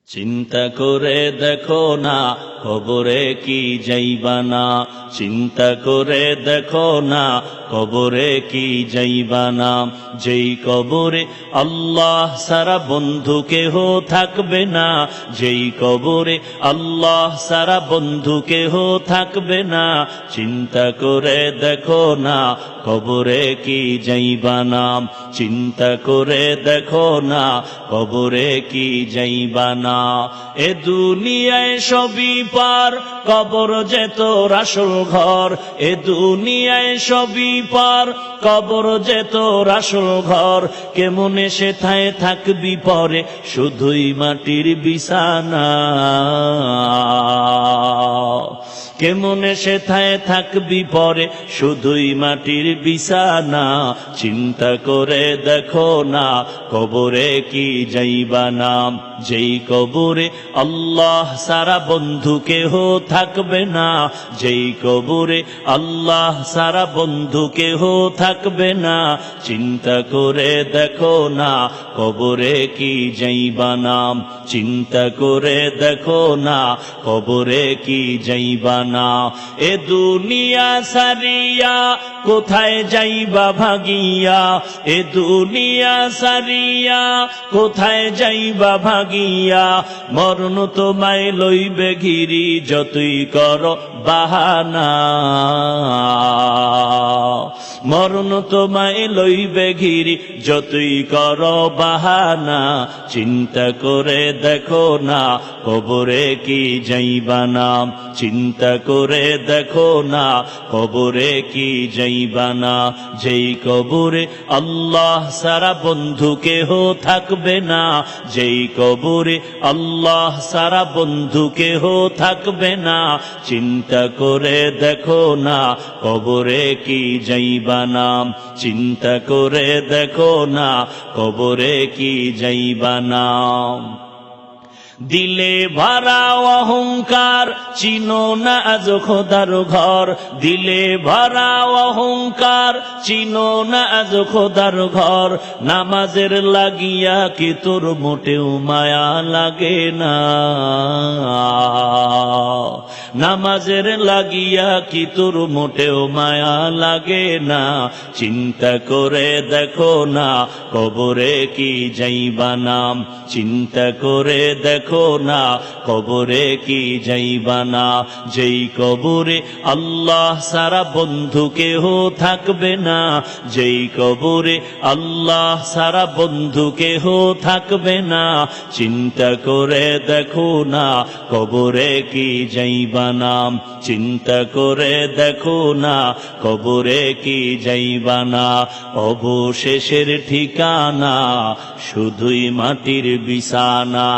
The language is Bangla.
চিন্তা করে দেখো না কবরে কি যাইবা না, চিন্তা করে দেখো না কবরে কি যাইবা না। যেই কবরে আল্লাহ সারা বন্ধু কেহ থাকবে না, যেই কবরে আল্লাহ সারা বন্ধু কেহ থাকবে না। চিন্তা করে দেখো না কবরে কি যাইবা না, চিন্তা করে দেখো না কবরে কি যাইবা না। এ দুনিয়ায় সবই পার, কবর যে তোর আসল ঘর। এ দুনিয়ায় সবই পার, কবর যে তোর আসল ঘর। কেমনে সেথায় থাকবি পরে, শুধুই মাটির বিছানা। কেমনে সেথায় থাকবি পরে, শুধুই মাটির বিছানা। চিন্তা করে দেখো না কবরে কি যাইবা না, যেই কবরে আল্লাহ সারা বন্ধু কেহ থাকবে না, যেই কবরে আল্লাহ সারা বন্ধু কেহ থাকবে না। চিন্তা করে দেখো না কবরে কি যাইবা না, চিন্তা করে দেখো না কবরে কি যাইবা না। এ দুনিয়া সারিয়া কোথায় যাইবা ভাগিয়া, এ দুনিয়া সারিয়া কোথায় যাইবা ভাগিয়া। মরণ তোমায় লইবে ঘিরি, যতই করো বাহানা। মরণ তোমায় লইবে ঘিরি, যতই করো বাহানা। চিন্তা করে দেখো না কবরে কি যাইবা না, চিন্তা করে দেখো না কবরে কি যাইবা না। যেই কবরে আল্লাহ সারা বন্ধু কেহ থাকবে না, যেই কবরে আল্লাহ সারা বন্ধু কেহ থাকবে না। চিন্তা করে দেখো না কবরে কি যাইবা না, চিন্তা করে দেখো না কবরে কি যাইবা না। দিলে ভরা অহংকার, চিনো না আজ খোদার ঘর। দিলে ভরা অহংকার, চিনো না আজ খোদার ঘর। নামাজের লাগিয়া কি তোর মোটেও মায়া লাগে না, নামাজের লাগিয়া কি তোর মোটেও মায়া লাগে না। চিন্তা করে দেখো না কবরে কি যাইবা না, চিন্তা করে দেখো না কবরে কি যাইবা না। যেই কবরে আল্লাহ সারা বন্ধু কেহ থাকবে না, যেই কবরে আল্লাহ সারা বন্ধু কেহ থাকবে না। চিন্তা করে দেখো না কবরে কি যাইবা না, চিন্তা করে দেখো না কবরে কি যাইবা না। অবশেষের ঠিকানা শুধুই মাটির বিছানা।